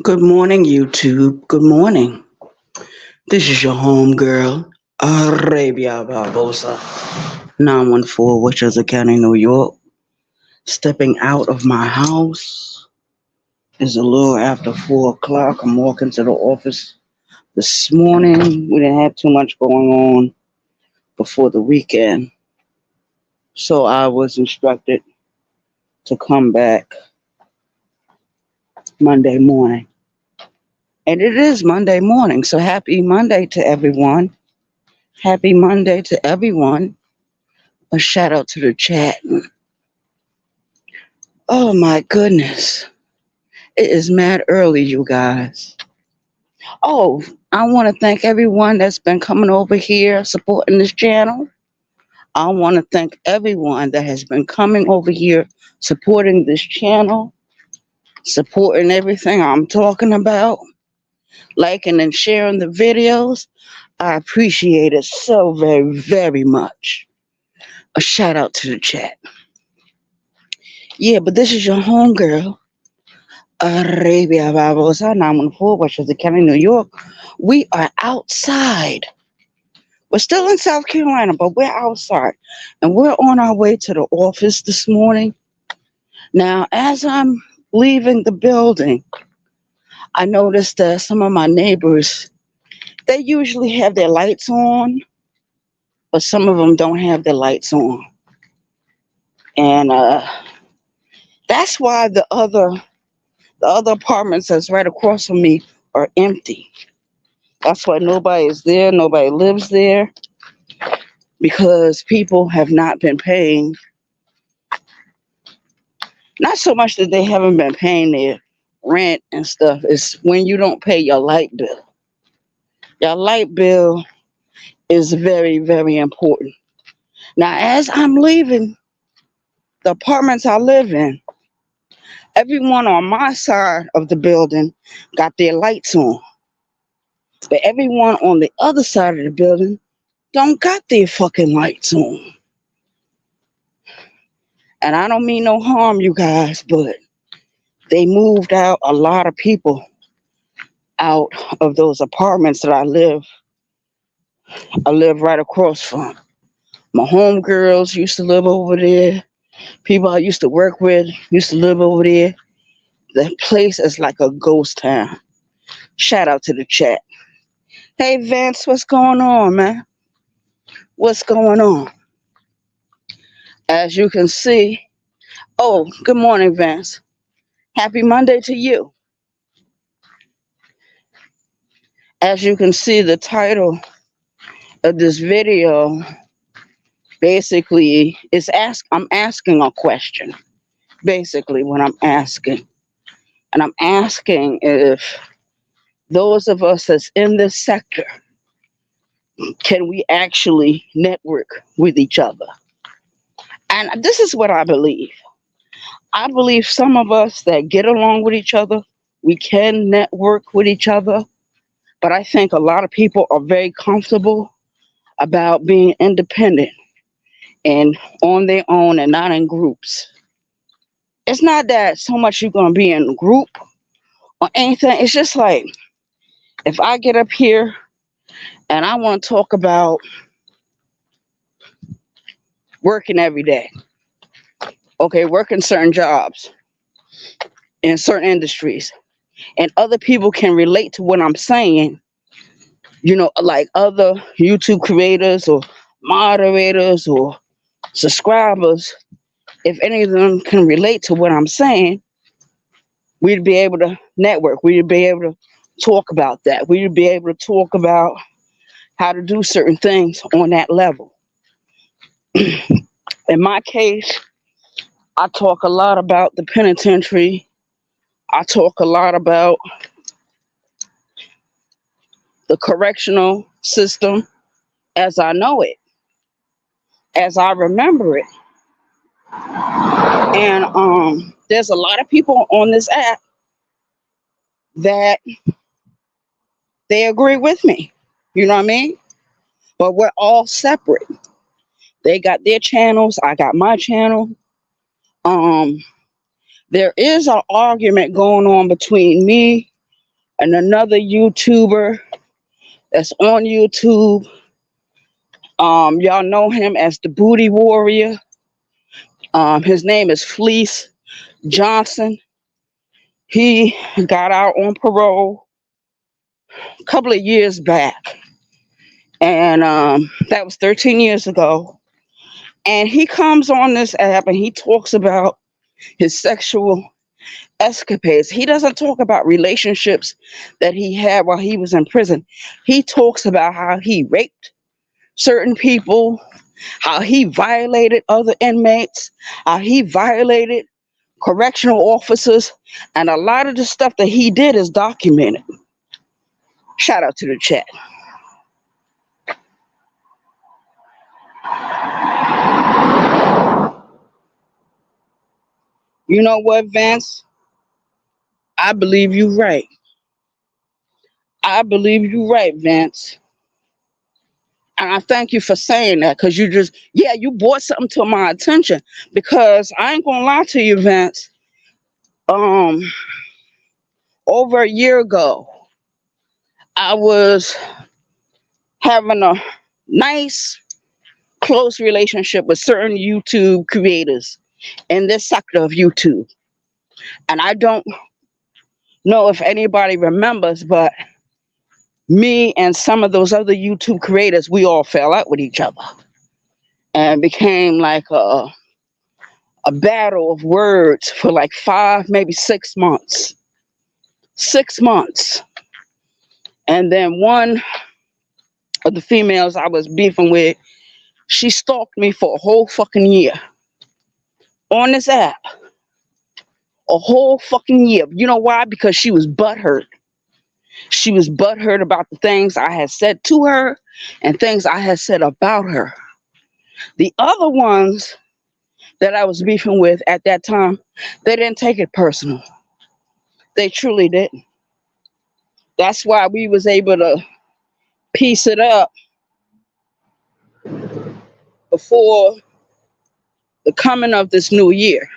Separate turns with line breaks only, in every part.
Good morning, YouTube. Good morning. This is your home girl, Arabia Barbosa, 914 Westchester County, New York. Stepping out of my house is a little after 4 o'clock. I'm walking to the office this morning. We didn't have too much going on before the weekend, so I was instructed to come back Monday morning. And it is Monday morning, so happy Monday to everyone. Happy Monday to everyone. A shout out to the chat. Oh my goodness. It is mad early, you guys. Oh, I want to thank everyone that's been coming over here supporting this channel. I want to thank everyone that has been coming over here supporting this channel, supporting everything I'm talking about, liking and sharing the videos. I appreciate it so very, very much. A shout out to the chat. Yeah, but this is your homegirl, Arabia Barbosa, 914, Westchester County, New York. We are outside. We're still in South Carolina, but we're outside. And we're on our way to the office this morning. Now, as I'm leaving the building, I noticed that some of my neighbors, they usually have their lights on, but some of them don't have their lights on. And that's why the other apartments that's right across from me are empty. That's why nobody is there, nobody lives there, because people have not been paying. Not so much that they haven't been paying their rent and stuff, it's when you don't pay your light bill. Your light bill is very, very important. Now, as I'm leaving the apartments I live in, everyone on my side of the building got their lights on. But everyone on the other side of the building don't got their fucking lights on. And I don't mean no harm, you guys, but they moved out a lot of people out of those apartments that I live right across from. My homegirls used to live over there. People I used to work with used to live over there. The place is like a ghost town. Shout out to the chat. Hey Vince, what's going on, man? What's going on? As you can see, oh, good morning, Vince. Happy Monday to you. As you can see, the title of this video basically is I'm asking a question. Basically, what I'm asking. And I'm asking if those of us that's in this sector, can we actually network with each other? And this is what I believe. I believe some of us that get along with each other, we can network with each other. But I think a lot of people are very comfortable about being independent and on their own and not in groups. It's not that so much you're going to be in a group or anything. It's just like if I get up here and I want to talk about working every day, okay, working certain jobs in certain industries, and other people can relate to what I'm saying, like other YouTube creators or moderators or subscribers, if any of them can relate to what I'm saying, we'd be able to network. We'd be able to talk about that. We'd be able to talk about how to do certain things on that level. In my case, I talk a lot about the penitentiary. I talk a lot about the correctional system as I know it, as I remember it. And there's a lot of people on this app that they agree with me. You know what I mean? But we're all separate. They got their channels, I got my channel. Um, there is an argument going on between me and another YouTuber that's on YouTube. Y'all know him as the Booty Warrior. His name is Fleece Johnson. He got out on parole a couple of years back, and that was 13 years ago. And he comes on this app and he talks about his sexual escapades. He doesn't talk about relationships that he had while he was in prison. He talks about how he raped certain people, how he violated other inmates, how he violated correctional officers, and a lot of the stuff that he did is documented. Shout out to the chat. You know what, Vance? I believe you right. I believe you right, Vance. And I thank you for saying that, because you brought something to my attention. Because I ain't gonna lie to you, Vance. Um, over a year ago, I was having a nice, close relationship with certain YouTube creators in this sector of YouTube. And I don't know if anybody remembers, but me and some of those other YouTube creators, we all fell out with each other and became like a battle of words for like 5, maybe 6 months. 6 months. And then one of the females I was beefing with, she stalked me for a whole fucking year on this app. A whole fucking year. You know why? Because she was butthurt. She was butthurt about the things I had said to her and things I had said about her. The other ones that I was beefing with at that time, they didn't take it personal. They truly didn't. That's why we was able to piece it up before the coming of this new year.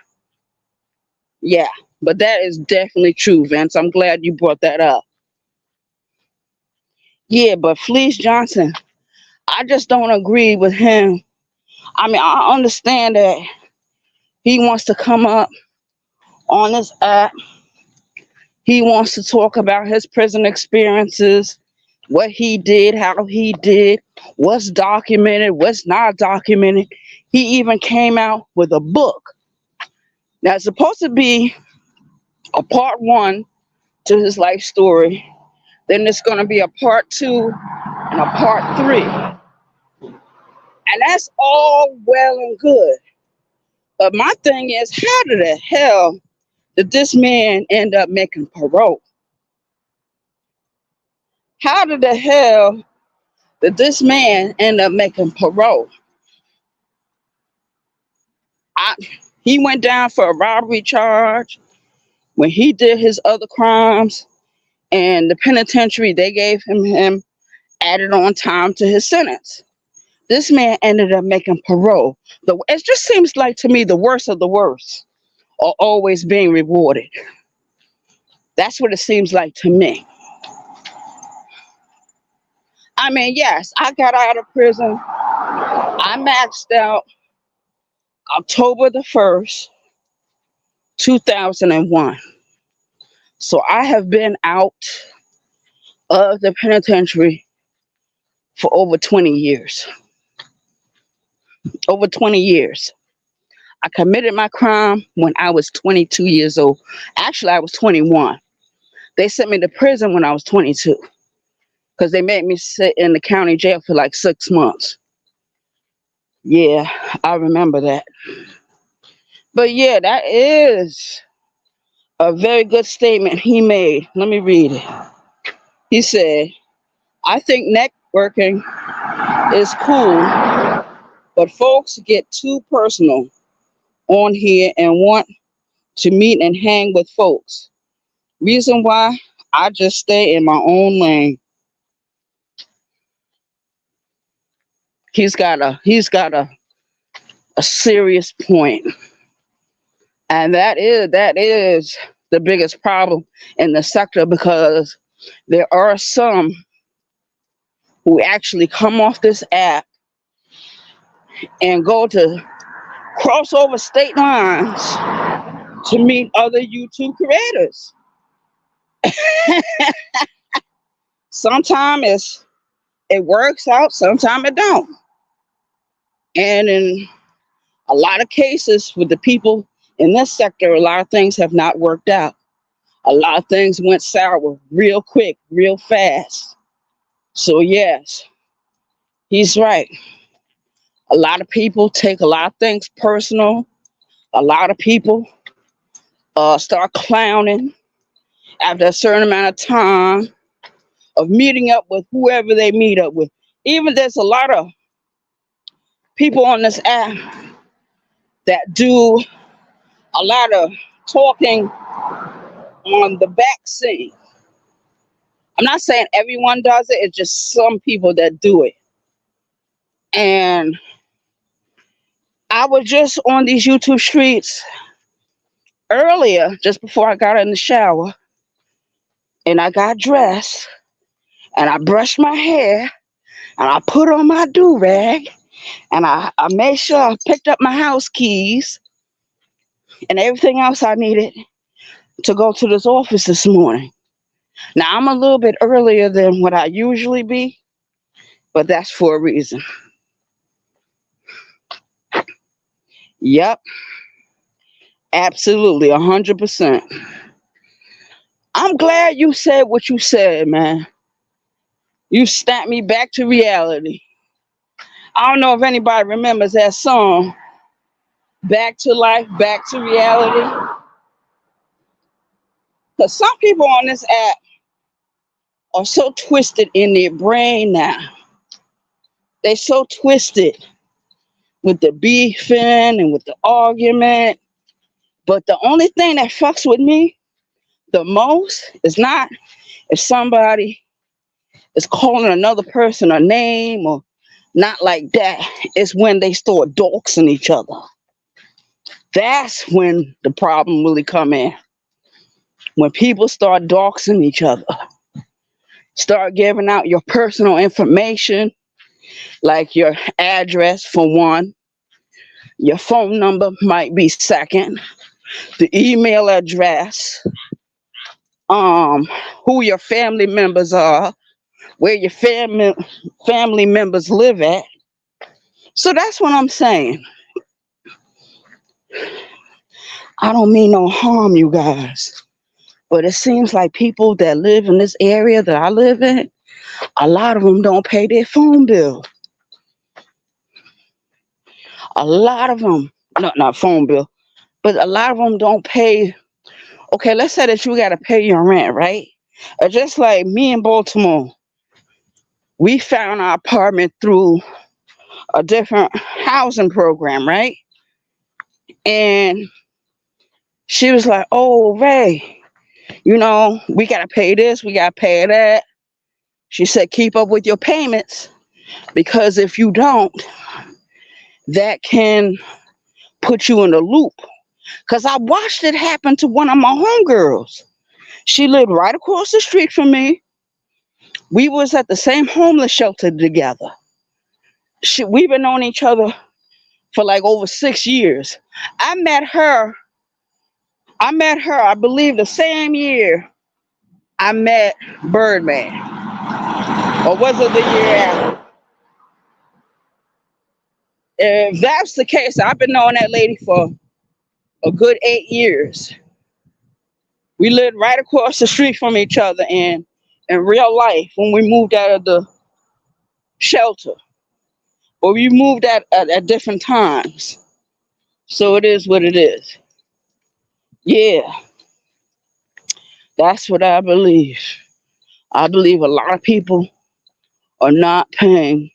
Yeah, but that is definitely true, Vince. I'm glad you brought that up. Yeah, but Fleece Johnson, I just don't agree with him. I mean, I understand that he wants to come up on this app. He wants to talk about his prison experiences, what he did, how he did, what's documented, what's not documented. He even came out with a book. Now, it's supposed to be a part 1 to his life story. Then there's going to be a part 2 and a part 3. And that's all well and good. But my thing is, how the hell did this man end up making parole? How did the hell did this man end up making parole? He went down for a robbery charge when he did his other crimes, and the penitentiary, they gave him added on time to his sentence. This man ended up making parole. It just seems like to me the worst of the worst are always being rewarded. That's what it seems like to me. I mean, yes, I got out of prison. I maxed out October the 1st, 2001. So I have been out of the penitentiary for over 20 years. Over 20 years. I committed my crime when I was 22 years old. Actually, I was 21. They sent me to prison when I was 22 because they made me sit in the county jail for like 6 months. Yeah, I remember that. But yeah, that is a very good statement he made. Let me read it. He said, I think networking is cool, but folks get too personal on here and want to meet and hang with folks. Reason why, I just stay in my own lane. He's got a serious point. And that is the biggest problem in the sector, because There are some who actually come off this app and go to cross over state lines to meet other YouTube creators. Sometimes it works out, sometimes it don't. And in a lot of cases with the people in this sector, a lot of things have not worked out. A lot of things went sour real quick, real fast. So yes, he's right. A lot of people take a lot of things personal. A lot of people start clowning after a certain amount of time of meeting up with whoever they meet up with. Even there's a lot of people on this app that do a lot of talking on the back scene. I'm not saying everyone does it, it's just some people that do it. And I was just on these YouTube streets earlier, just before I got in the shower, and I got dressed, and I brushed my hair, and I put on my do-rag, and I made sure I picked up my house keys and everything else I needed to go to this office this morning. Now, I'm a little bit earlier than what I usually be, but that's for a reason. Yep, absolutely, 100%. I'm glad you said what you said, man. You snapped me back to reality. I don't know if anybody remembers that song, Back to Life, Back to Reality. Because some people on this app are so twisted in their brain now. They're so twisted with the beefing and with the argument. But the only thing that fucks with me the most is not if somebody is calling another person a name or not like that. It's when they start doxing each other. That's when the problem really come in. When people start doxing each other, start giving out your personal information, like your address for one, your phone number might be second, the email address, who your family members are, where your family members live at. So that's what I'm saying. I don't mean no harm, you guys, but it seems like people that live in this area that I live in, a lot of them don't pay their phone bill. A lot of them, not phone bill, but a lot of them don't pay. Okay, let's say that you got to pay your rent, right? Just like me in Baltimore, we found our apartment through a different housing program, right? And she was like, oh, Ray, we got to pay this, we got to pay that. She said, keep up with your payments, because if you don't, that can put you in a loop. Because I watched it happen to one of my homegirls. She lived right across the street from me. We was at the same homeless shelter together. We've been knowing each other for like over 6 years. I met her, I believe, the same year I met Birdman. Or was it the year after? If that's the case, I've been knowing that lady for a good 8 years. We lived right across the street from each other in real life when we moved out of the shelter. But we moved at different times. So it is what it is. Yeah, that's what I believe. I believe a lot of people are not paying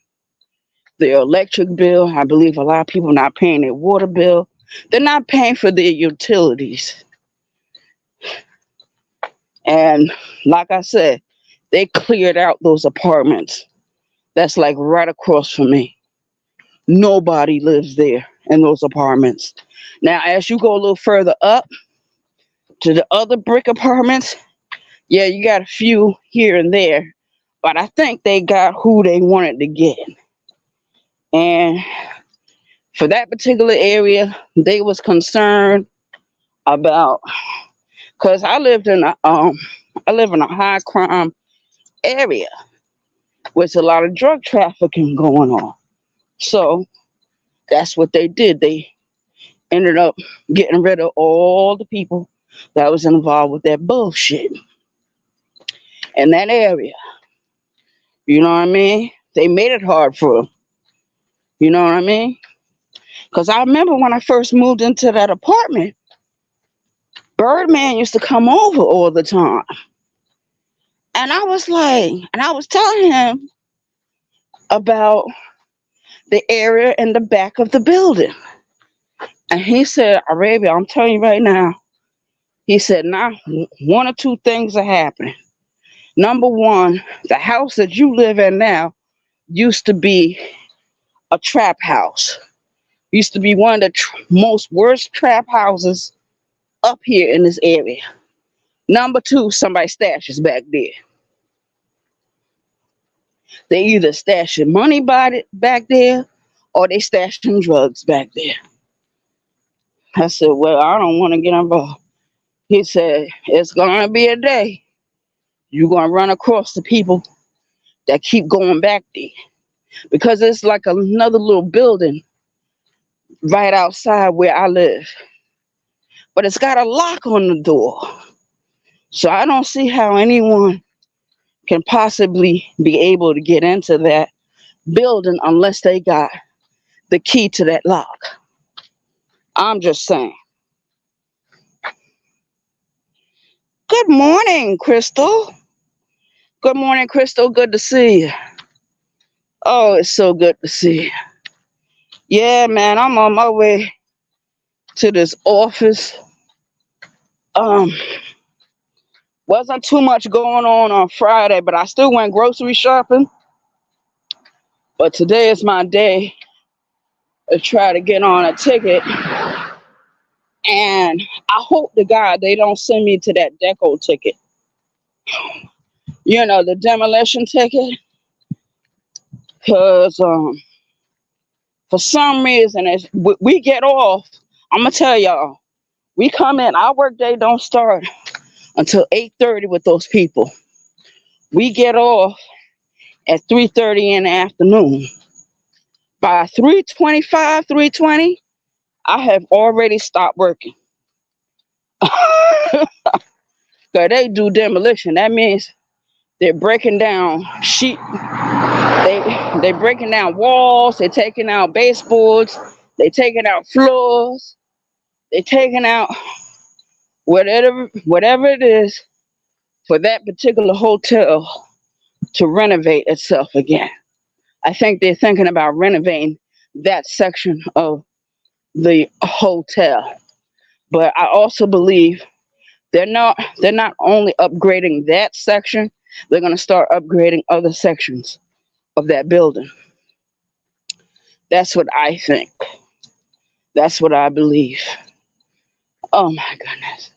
their electric bill. I believe a lot of people are not paying their water bill. They're not paying for their utilities. And like I said, they cleared out those apartments. That's like right across from me. Nobody lives there in those apartments. Now, as you go a little further up to the other brick apartments, Yeah, you got a few here and there, but I think they got who they wanted to get. And for that particular area, they was concerned about because I live in a high crime area with a lot of drug trafficking going on. So that's what they did. They ended up getting rid of all the people that was involved with that bullshit in that area. You know what I mean? They made it hard for them. You know what I mean? Because I remember when I first moved into that apartment, Birdman used to come over all the time. And I was like, and I was telling him about the area in the back of the building. And he said, Arabia, I'm telling you right now, he said, now one or two things are happening. Number one, the house that you live in now used to be a trap house. Used to be one of the most worst trap houses up here in this area. Number two, somebody stashes back there. They either stashing money back there or they stashing drugs back there. I said, well, I don't want to get involved. He said, it's going to be a day. You're going to run across the people that keep going back there. Because it's like another little building right outside where I live. But it's got a lock on the door. So I don't see how anyone can possibly be able to get into that building unless they got the key to that lock. I'm just saying. Good morning, Crystal. Good morning, Crystal. Good to see you. Oh, it's so good to see you. Yeah, man, I'm on my way to this office. Um, wasn't too much going on Friday, but I still went grocery shopping. But today is my day to try to get on a ticket. And I hope to God they don't send me to that deco ticket. You know, the demolition ticket. Because for some reason, we get off. I'm going to tell y'all. We come in, our work day don't start until 8:30 with those people. We get off at 3:30 in the afternoon. By 3:25, 3:20, I have already stopped working. Because they do demolition. That means they're breaking down sheet. They breaking down walls. They're taking out baseboards. They're taking out floors. They're taking out whatever it is for that particular hotel to renovate itself again. I think they're thinking about renovating that section of the hotel. But I also believe they're not only upgrading that section, they're going to start upgrading other sections of that building. That's what I think. That's what I believe. Oh my goodness.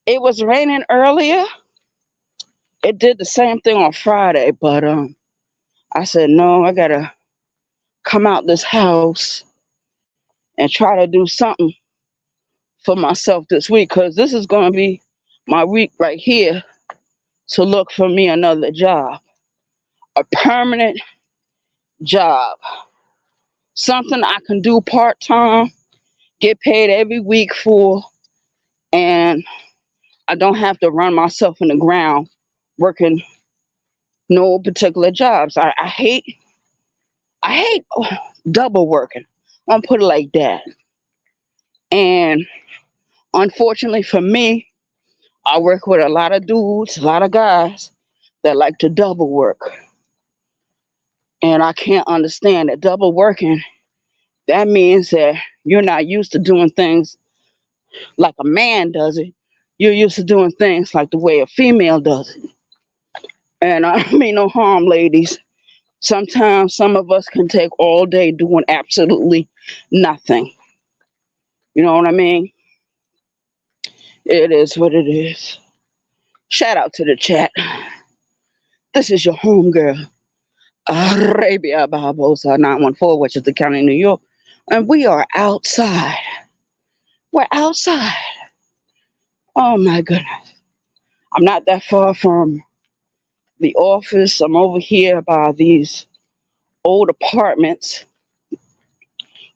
It was raining earlier. It did the same thing on Friday, but I said no, I got to come out this house and try to do something for myself this week cuz this is going to be my week right here to look for me another job, a permanent job. Something I can do part-time, get paid every week for, and I don't have to run myself in the ground working no particular jobs. I hate double working. I'll put it like that. And unfortunately for me, I work with a lot of dudes, a lot of guys that like to double work. And I can't understand that double working, that means that you're not used to doing things like a man does it. You're used to doing things like the way a female does it. And I mean no harm, ladies. Sometimes some of us can take all day doing absolutely nothing. You know what I mean? It is what it is. Shout out to the chat. This is your homegirl, Arabia Barbosa 914, which is the county, New York. And we are outside. We're outside. Oh my goodness. I'm not that far from the office. I'm over here by these old apartments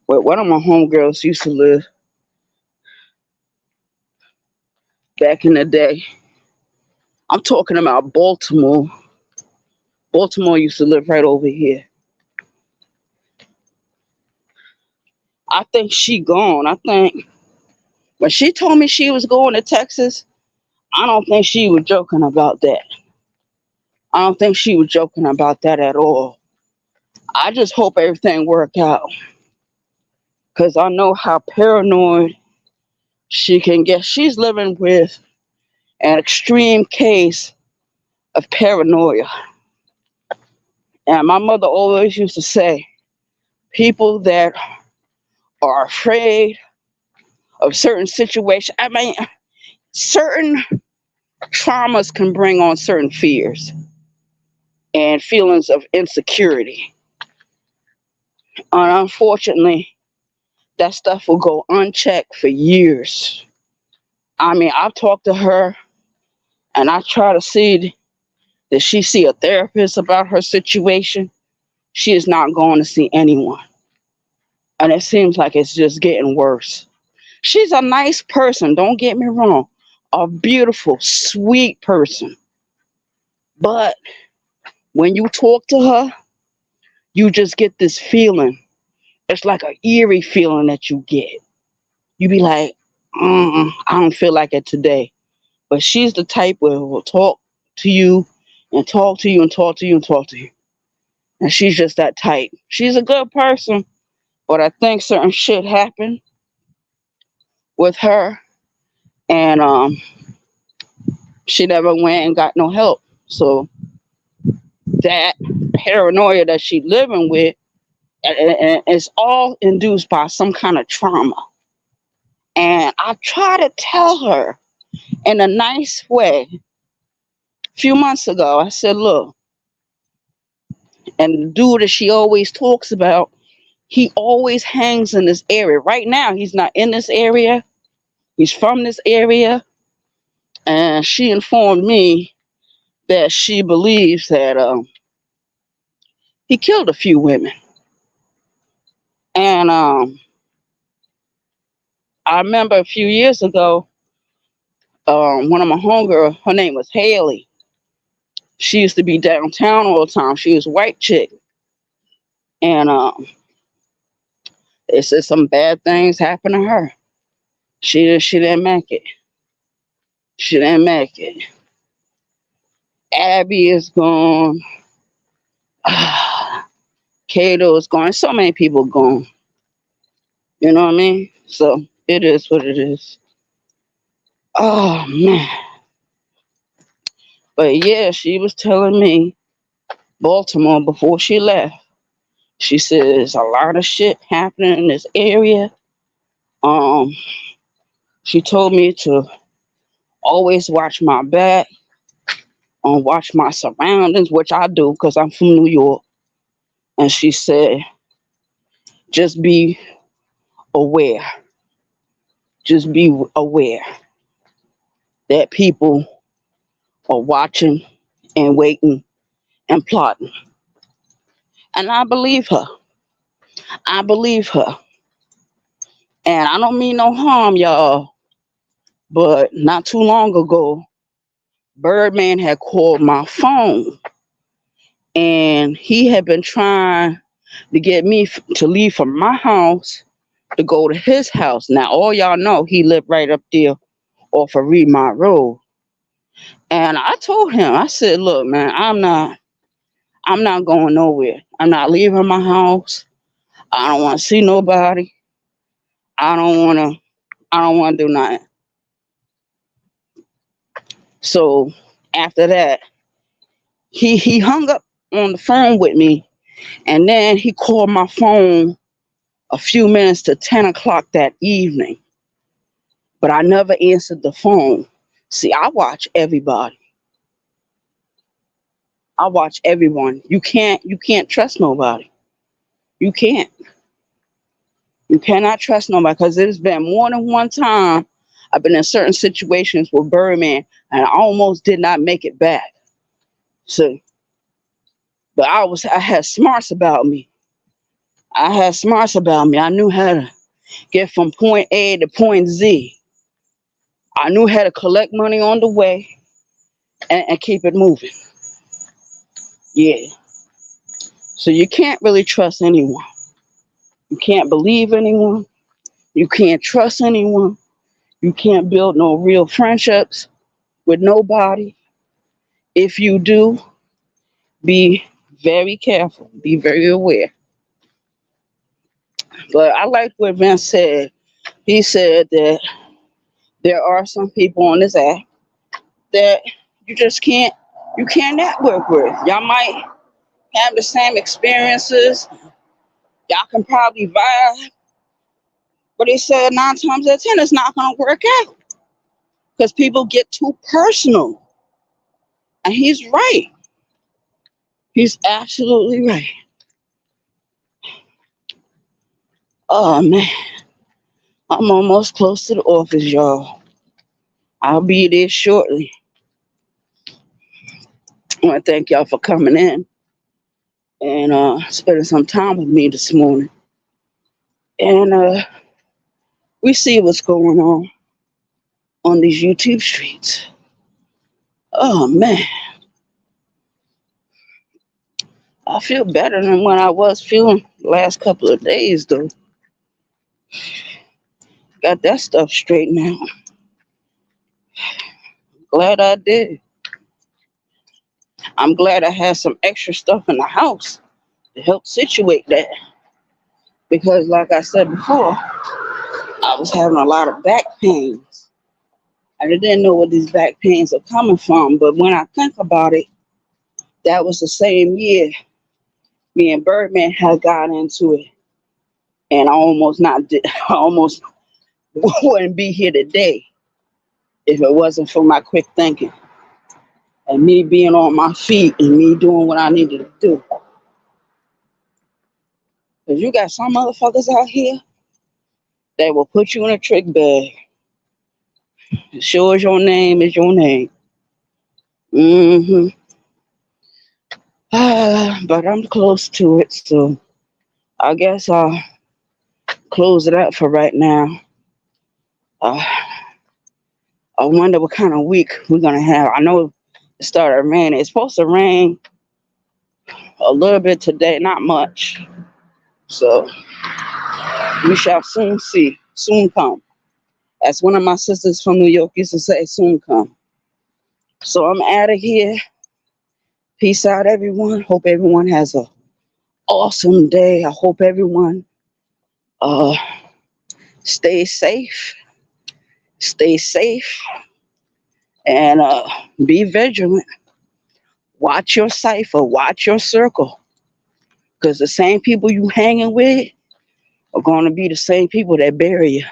where one of my homegirls used to live back in the day. I'm talking about Baltimore. Baltimore used to live right over here. I think she gone. I think when she told me she was going to Texas, I don't think she was joking about that. I don't think she was joking about that at all. I just hope everything worked out because I know how paranoid she can get. She's living with an extreme case of paranoia. And my mother always used to say, people that are afraid of certain situations, I mean, certain traumas can bring on certain fears and feelings of insecurity. And unfortunately, that stuff will go unchecked for years. I mean, I've talked to her and I try to see that she see a therapist about her situation. She is not going to see anyone. And it seems like it's just getting worse. She's a nice person, don't get me wrong. A beautiful, sweet person. But when you talk to her, you just get this feeling. It's like an eerie feeling that you get. You be like, I don't feel like it today. But she's the type where will talk to you and talk to you and talk to you and talk to you. And she's just that type. She's a good person, but I think certain shit happened with her, and she never went and got no help. So that paranoia that she living with, and it's all induced by some kind of trauma. And I try to tell her in a nice way. A few months ago, I said, look, and the dude that she always talks about, he always hangs in this area. Right now, he's not in this area. He's from this area. And she informed me that she believes that he killed a few women. And I remember a few years ago, one of my homegirls, her name was Haley. She used to be downtown all the time. She was a white chick. And they said some bad things happened to her. She didn't make it. She didn't make it. Abby is gone. Kato is gone. So many people gone. You know what I mean? So it is what it is. Oh man. But yeah, she was telling me Baltimore before she left. She says a lot of shit happening in this area. She told me to always watch my back, watch my surroundings, which I do because I'm from New York. And she said, just be aware. Just be aware that people are watching and waiting and plotting. And I believe her. I believe her. And I don't mean no harm, y'all. But not too long ago, Birdman had called my phone. And he had been trying to get me to leave from my house to go to his house. Now, all y'all know he lived right up there off of Remont Road. And I told him, I said, look, man, I'm not going nowhere. I'm not leaving my house. I don't want to see nobody. I don't want to do nothing. So after that, he hung up on the phone with me, and then he called my phone a few minutes to 10 o'clock that evening. But I never answered the phone. See, I watch everybody. I watch everyone. You can't trust nobody. You can't. You cannot trust nobody because there's been more than one time I've been in certain situations with Birdman and I almost did not make it back. So, but I had smarts about me. I had smarts about me. I knew how to get from point A to point Z. I knew how to collect money on the way and keep it moving. Yeah. So you can't really trust anyone. You can't believe anyone. You can't trust anyone. You can't build no real friendships with nobody. If you do, be very careful. Be very aware. But I like what Vince said. He said that there are some people on this app that you just can't network with. Y'all might have the same experiences. Y'all can probably vibe. But he said 9 times out of 10 it's not gonna work out. Because people get too personal. And he's right. He's absolutely right. Oh man. I'm almost close to the office, y'all. I'll be there shortly. I want to thank y'all for coming in and spending some time with me this morning. And we see what's going on these YouTube streets. Oh man, I feel better than when I was feeling the last couple of days though. Got that stuff straightened out. Glad I did. I'm glad I had some extra stuff in the house to help situate that. Because like I said before, I was having a lot of back pains. And I didn't know where these back pains are coming from. But when I think about it, that was the same year me and Birdman had got into it. And I almost not did I almost wouldn't be here today if it wasn't for my quick thinking and me being on my feet and me doing what I needed to do. Because you got some motherfuckers out here that will put you in a trick bag. As sure as your name is your name. Mm-hmm. But I'm close to it, so I guess I'll close it up for right now. Uh, I wonder what kind of week we're gonna have. I know it started raining. It's supposed to rain a little bit today, not much. So we shall soon see. Soon come. As one of my sisters from New York used to say, soon come. So I'm out of here. Peace out, everyone. Hope everyone has a awesome day. I hope everyone uh stay safe. Stay safe and be vigilant. Watch your cipher. Watch your circle. Because the same people you hanging with are going to be the same people that bury you.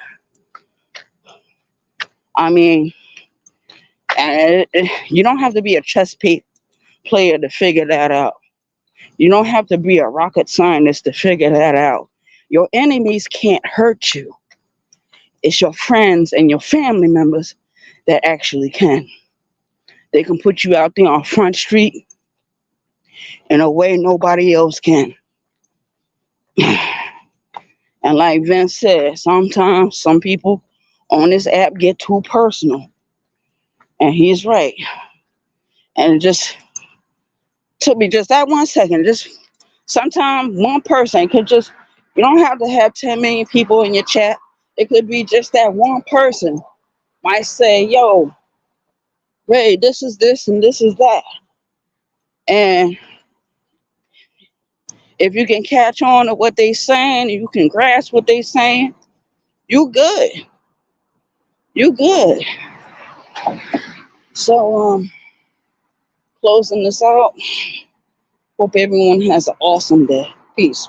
I mean, and you don't have to be a player to figure that out. You don't have to be a rocket scientist to figure that out. Your enemies can't hurt you. It's your friends and your family members that actually can. They can put you out there on Front Street in a way nobody else can. And like Vince said, sometimes some people on this app get too personal. And he's right. And it just took me just that 1 second. Just sometimes one person could just, you don't have to have 10 million people in your chat. It could be just that one person might say, yo, Ray, this is this and this is that. And if you can catch on to what they saying, you can grasp what they saying, you good. You good. So closing this out. Hope everyone has an awesome day. Peace.